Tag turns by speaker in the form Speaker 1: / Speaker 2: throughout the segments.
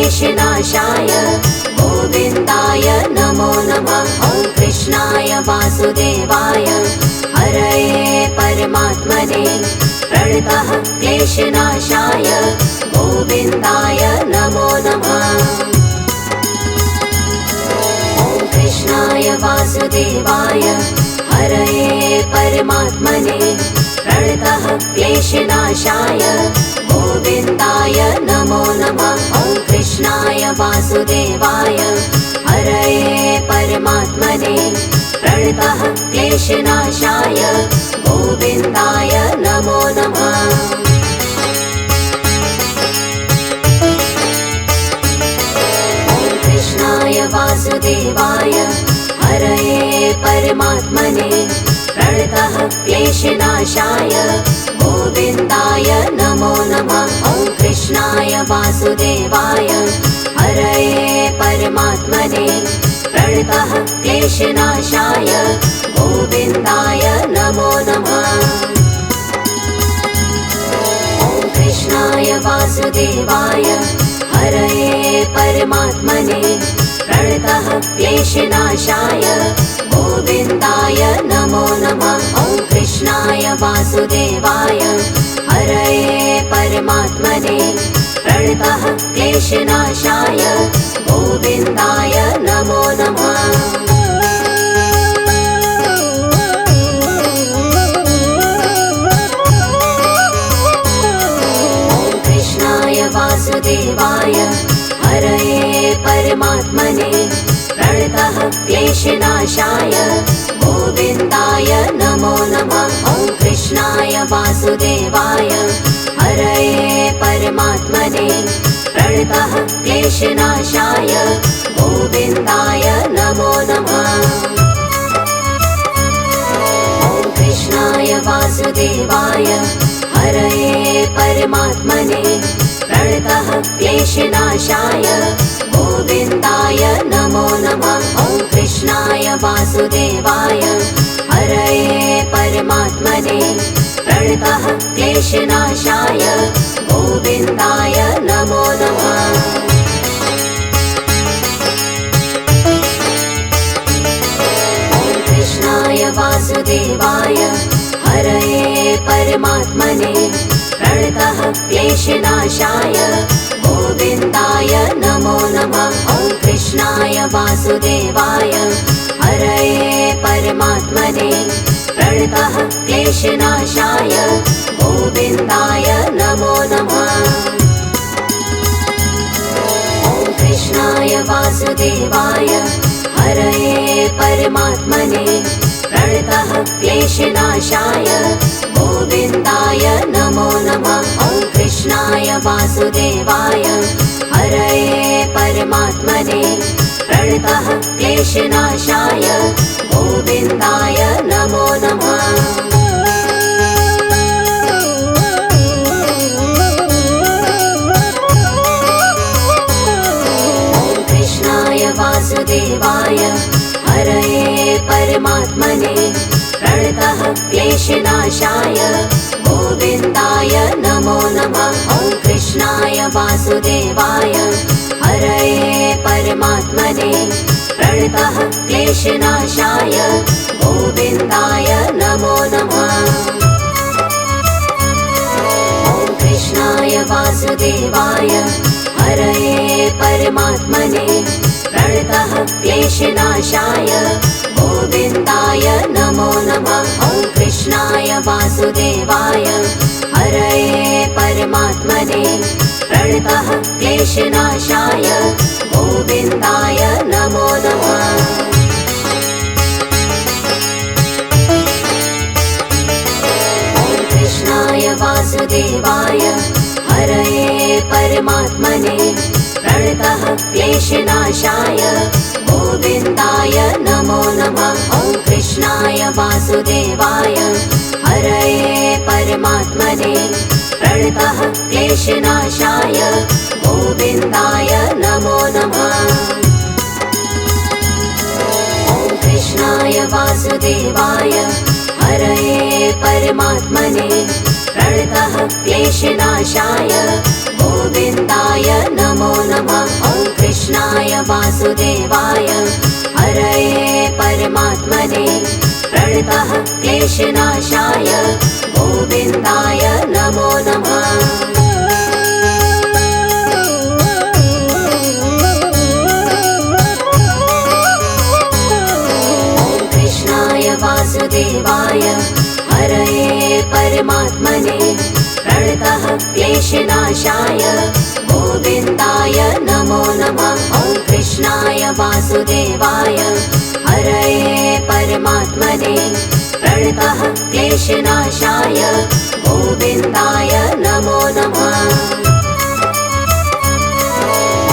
Speaker 1: क्लेशनाशाय गोविन्दाय नमो नमः। ॐ कृष्णाय वासुदेवाय हरये परमात्मने प्रणतः क्लेशनाशाय गोविन्दाय नमो नमः। ॐ कृष्णाय वासुदेवाय हरये परमात्मने प्रणतः क्लेशनाशाय गोविन्दाय नमो नमः। ॐ कृष्णाय वासुदेवाय हरये परमात्मने प्रणतः क्लेशनाशाय गोविन्दाय नमो नमः। ॐ कृष्णाय वासुदेवाय हरये परमात्मने प्रणतः क्लेशनाशाय गोविन्दाय नमो नमः। ॐ कृष्णाय वासुदेवाय हरये परमात्मने प्रणतः क्लेशनाशाय गोविन्दाय नमो नमः। ॐ कृष्णाय वासुदेवाय हरये परमात्मने प्रणतः क्लेशनाशाय गोविन्दाय नमो नमः। ॐ कृष्णाय वासुदेवाय हरये परमात्मने प्रणतः क्लेशनाशाय गोविन्दाय नमो नमः। ॐ कृष्णाय वासुदेवाय हरये परमात्मने प्रणतः क्लेशनाशाय गोविन्दाय नमो नमः। ॐ कृष्णाय वासुदेवाय हरये परमात्मने प्रणतः क्लेशनाशाय गोविन्दाय नमो नमः। ॐ कृष्णाय वासुदेवाय हरये परमात्मने प्रणतः क्लेशनाशाय गोविन्दाय नमो नमः। ॐ कृष्णाय वासुदेवाय हरये परमात्मने प्रणतः क्लेशनाशाय गोविन्दाय नमो नमः। ॐ कृष्णाय वासुदेवाय हरये परमात्मने प्रणतः क्लेशनाशाय गोविन्दाय नमो नमः। ॐ कृष्णाय वासुदेवाय हरये परमात्मने प्रणतः क्लेशनाशाय गोविन्दाय नमो नमः। ॐ कृष्णाय वासुदेवाय हरये परमात्मने प्रणतः क्लेशनाशाय गोविन्दाय नमो नमः। ॐ कृष्णाय वासुदेवाय हरये परमात्मने प्रणतः क्लेशनाशाय गोविन्दाय नमो नमः। ॐ कृष्णाय वासुदेवाय हरये परमात्मने प्रणतः क्लेशनाशाय गोविन्दाय नमो नमः। ॐ कृष्णाय वासुदेवाय हरये परमात्मने प्रणतः क्लेशनाशाय गोविन्दाय नमो नमः। ॐ कृष्णाय वासुदेवाय हरये परमात्मने प्रणतः क्लेशनाशाय गोविन्दाय नमो नमः। ॐ कृष्णाय वासुदेवाय हरये परमात्मने प्रणतः क्लेशनाशाय गोविन्दाय नमो नमः। ॐ कृष्णाय वासुदेवाय हरये परमात्मने प्रणतः क्लेशनाशाय गोविन्दाय नमो नमः। ॐ कृष्णाय वासुदेवाय हरये परमात्मने प्रणतः क्लेशनाशाय गोविन्दाय नमो नमः। ॐ कृष्णाय वासुदेवाय हरये परमात्मने प्रणतः क्लेशनाशाय गोविन्दाय नमो नमः। वासुदेवाय हरये परमात्मने प्रणतः क्लेशनाशाय गोविन्दाय नमो नमः। वासुदेवाय हरये परमात्मने प्रणतः क्लेशनाशाय गोविन्दाय नमो नमः। ॐ कृष्णाय वासुदेवाय हरये परमात्मने प्रणतः क्लेशनाशाय गोविन्दाय नमो नमः।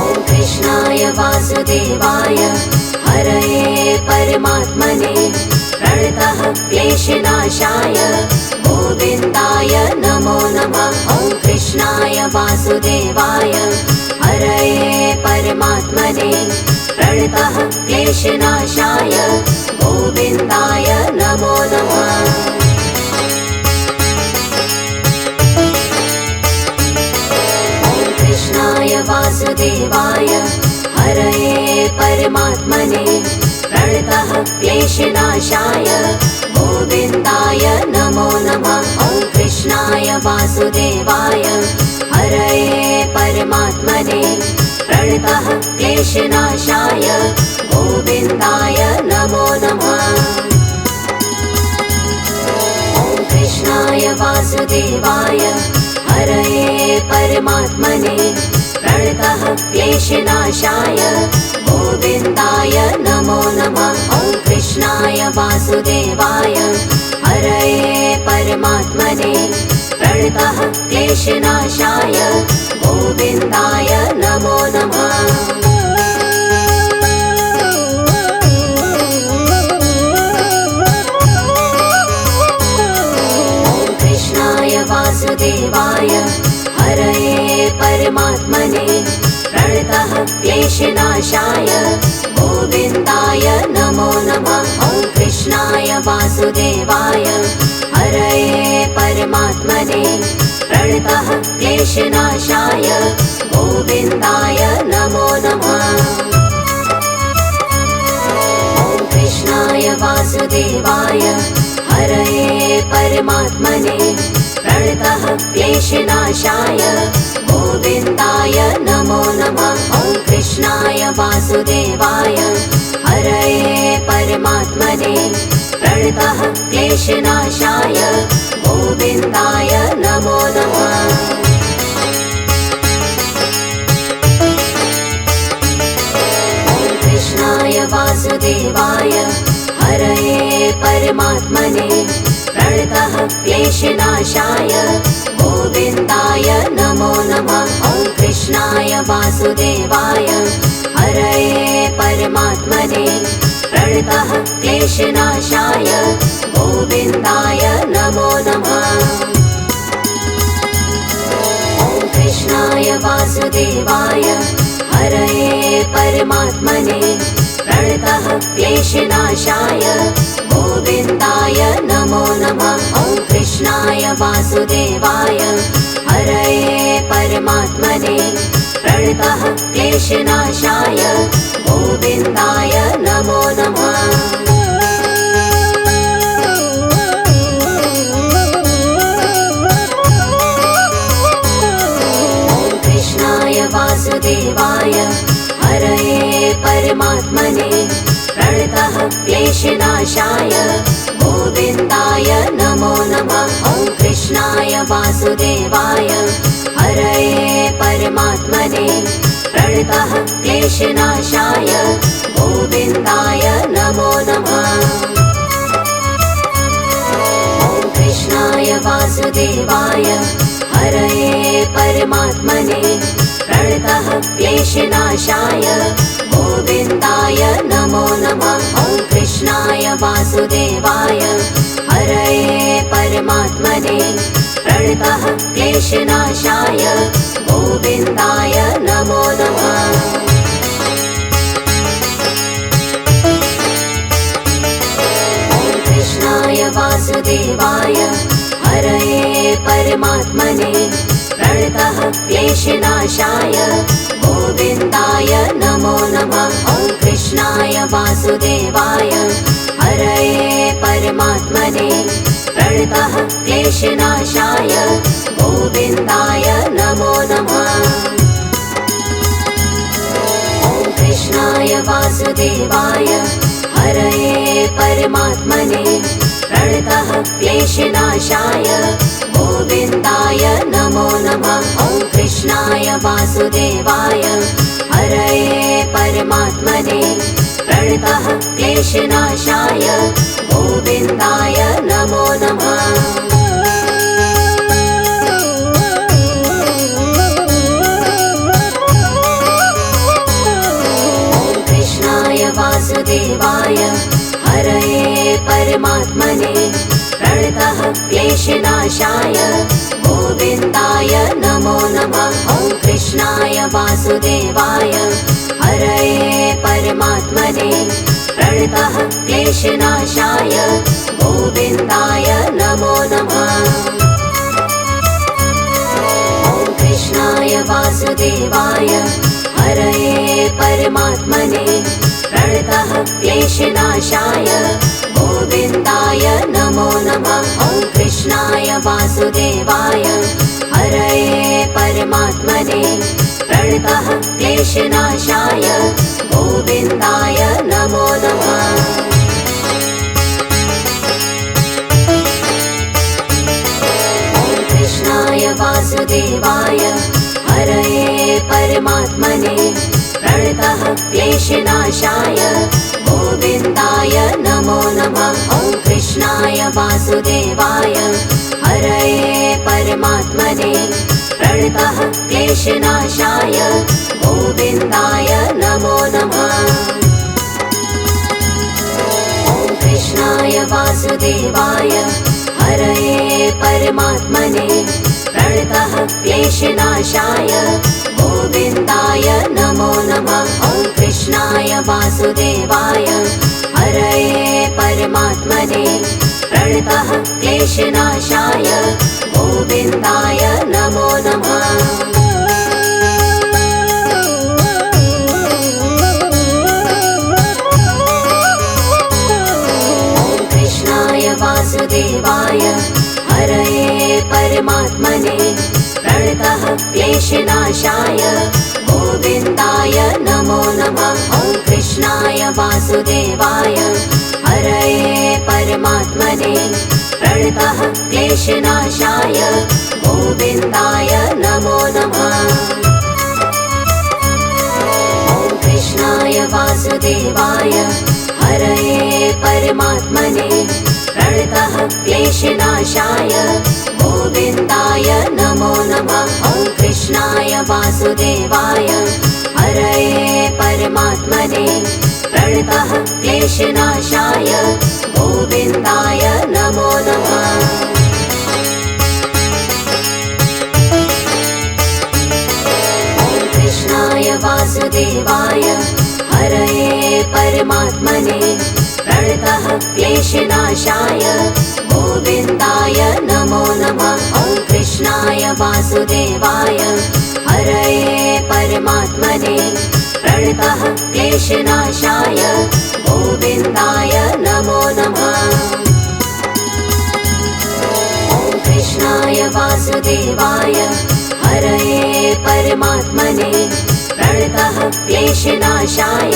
Speaker 1: ॐ कृष्णाय वासुदेवाय हरये परमात्मने प्रणतः क्लेशनाशाय गोविन्दाय नमो नमः। ॐ कृष्णाय वासुदेवाय हरये परमात्मने प्रणतः क्लेशनाशाय गोविन्दाय नमो नमः। ॐ कृष्णाय वासुदेवाय हरये परमात्मने प्रणतः क्लेशनाशाय गोविन्दाय नमो नमः। ॐ कृष्णाय वासुदेवाय हरये परमात्मने प्रणतः क्लेशनाशाय गोविन्दाय नमो नमः। ॐ कृष्णाय वासुदेवाय हरये परमात्मने प्रणतः क्लेशनाशाय गोविन्दाय नमो नमः। ॐ कृष्णाय वासुदेवाय हरये परमात्मने प्रणतः क्लेशनाशाय गोविन्दाय नमो नमः। ॐ कृष्णाय वासुदेवाय हरये परमात्मने प्रणतः क्लेशनाशाय गोविन्दाय नमो नमः। ॐ कृष्णाय वासुदेवाय हरये परमात्मने प्रणतः क्लेशनाशाय गोविन्दाय नमो नमः। ॐ कृष्णाय वासुदेवाय हरये परमात्मने प्रणतः क्लेशनाशाय गोविन्दाय नमो नमः। ॐ कृष्णाय वासुदेवाय हरये परमात्मने प्रणतः क्लेशनाशाय गोविन्दाय नमो नमः। ॐ कृष्णाय वासुदेवाय हरये परमात्मने प्रणतः क्लेशनाशाय गोविन्दाय नमो नमः। ॐ कृष्णाय वासुदेवाय हरये परमात्मने प्रणतः क्लेशनाशाय गोविन्दाय नमो नमः। ॐ कृष्णाय वासुदेवाय हरये परमात्मने प्रणतः क्लेशनाशाय गोविन्दाय नमो नमः। ॐ कृष्णाय वासुदेवाय हरये परमात्मने प्रणतः क्लेशनाशाय गोविन्दाय नमो नमः। ॐ कृष्णाय वासुदेवाय हरये परमात्मने प्रणतः क्लेशनाशाय गोविन्दाय नमो नमः। ॐ कृष्णाय वासुदेवाय हरये परमात्मने प्रणतः क्लेशनाशाय गोविन्दाय नमो नमः। ॐ कृष्णाय वासुदेवाय हरये परमात्मने प्रणतः क्लेशनाशाय गोविन्दाय नमो नमः। ॐ कृष्णाय वासुदेवाय हरये परमात्मने प्रणतः क्लेशनाशाय गोविन्दाय नमो नमः। ॐ कृष्णाय वासुदेवाय हरये परमात्मने प्रणतः क्लेशनाशाय गोविन्दाय नमो नमः। वासुदेवाय हरये परमात्मने प्रणतः क्लेशनाशाय गोविन्दाय नमो नमः। ॐ कृष्णाय वासुदेवाय हरये परमात्मने प्रणतः क्लेशनाशाय गोविन्दाय नमो नमः। ॐ कृष्णाय वासुदेवाय हरये परमात्मने प्रणतः क्लेशनाशाय गोविन्दाय नमो नमः। ॐ कृष्णाय वासुदेवाय हरये परमात्मने प्रणतः क्लेशनाशाय गोविन्दाय नमो नमः। ॐ कृष्णाय वासुदेवाय हरये परमात्मने प्रणतः क्लेशनाशाय गोविन्दाय नमो नमः। ॐ कृष्णाय वासुदेवाय हरये परमात्मने प्रणतः क्लेशनाशाय गोविन्दाय नमो नमः। ॐ कृष्णाय वासुदेवाय हरये परमात्मने प्रणतः क्लेशनाशाय गोविन्दाय नमो नमः। ॐ कृष्णाय वासुदेवाय हरये परमात्मने प्रणतः क्लेशनाशाय गोविन्दाय नमो नमः। ॐ कृष्णाय वासुदेवाय हरये परमात्मने प्रणतः क्लेशनाशाय गोविन्दाय नमो नमः। ॐ कृष्णाय वासुदेवाय हरये परमात्मने प्रणतः क्लेशनाशाय गोविन्दाय नमो नमः। ॐ कृष्णाय वासुदेवाय हरये परमात्मने प्रणतः क्लेशनाशाय गोविन्दाय नमो नमः। ॐ कृष्णाय वासुदेवाय हरये परमात्मने प्रणतः क्लेशनाशाय गोविन्दाय नमो नमः। ॐ कृष्णाय वासुदेवाय हरये परमात्मने प्रणतः क्लेशनाशाय गोविन्दाय नमो नमः। ॐ कृष्णाय वासुदेवाय हरये परमात्मने प्रणतः क्लेशनाशाय गोविन्दाय नमो नमः। ॐ कृष्णाय वासुदेवाय हरये परमात्मने प्रणतः क्लेशनाशाय गोविन्दाय नमो नमः। ॐ कृष्णाय वासुदेवाय हरये परमात्मने प्रणतः क्लेशनाशाय गोविन्दाय नमो नमः। ॐ कृष्णाय वासुदेवाय हरये परमात्मने प्रणतः क्लेशनाशाय गोविन्दाय नमो नमः। ॐ कृष्णाय वासुदेवाय हरये परमात्मने प्रणतः क्लेशनाशाय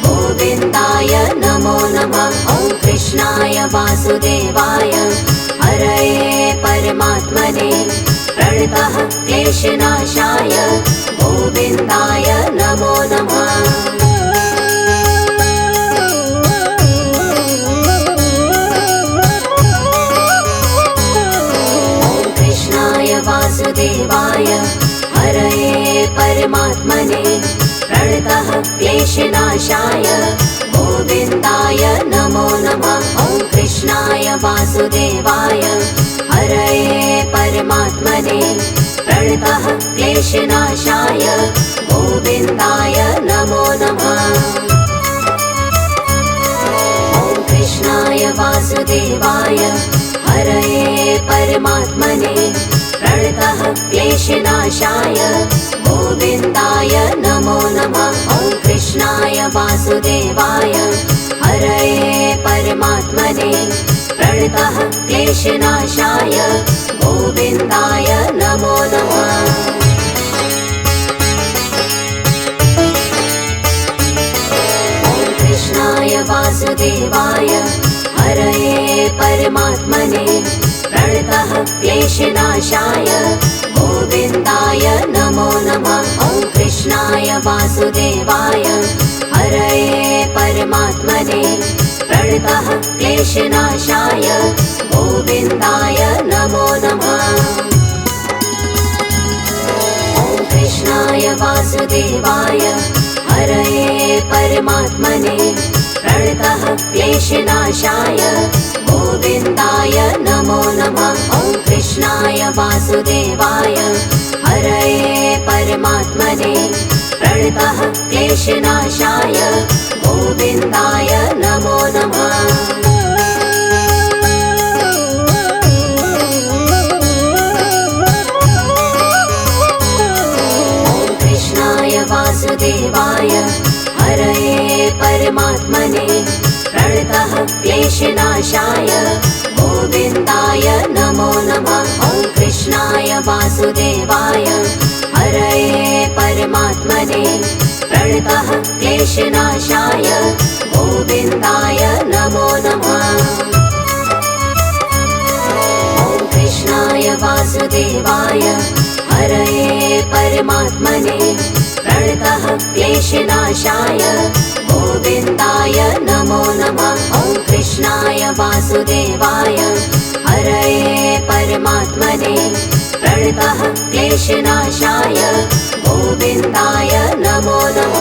Speaker 1: गोविन्दाय नमो नमः। ॐ कृष्णाय वासुदेवाय हरये परमात्मने प्रणतः क्लेशनाशाय गोविन्दाय नमो नमः। ॐ कृष्णाय वासुदेवाय हरये परमात्मने प्रणतः क्लेशनाशाय गोविन्दाय नमो नमः। ॐ कृष्णाय वासुदेवाय हरये परमात्मने प्रणतः क्लेशनाशाय गोविन्दाय नमो नमः। ॐ कृष्णाय वासुदेवाय हरये परमात्मने प्रणतः क्लेशनाशाय गोविन्दाय नमो नमः। ॐ कृष्णाय वासुदेवाय क्लेशनाशाय गोविन्दाय नमो नमः। कृष्णाय वासुदेवाय हरये परमात्मने प्रणतः क्लेशनाशाय गोविन्दाय नमो नमः। ॐ कृष्णाय वासुदेवाय हरये परमात्मने प्रणतः क्लेशनाशाय गोविन्दाय नमो नमः। ॐ कृष्णाय वासुदेवाय हरये परमात्मने प्रणतः क्लेशनाशाय गोविन्दाय नमो नमः। ॐ कृष्णाय वासुदेवाय हरये परमात्मने प्रणतः क्लेशनाशाय गोविन्दाय नमो नमः। वासुदेवाय हरये परमात्मने प्रणतः क्लेशनाशाय गोविन्दाय नमो नमः। ॐ कृष्णाय वासुदेवाय हरये परमात्मने प्रणतः क्लेशनाशाय गोविन्दाय नमो नमः। ॐ कृष्णाय वासुदेवाय हरये परमात्मने प्रणतः क्लेशनाशाय गोविन्दाय नमो नमः। ॐ कृष्णाय वासुदेवाय हरये परमात्मने प्रणतः क्लेशनाशाय गोविन्दाय नमो नमः।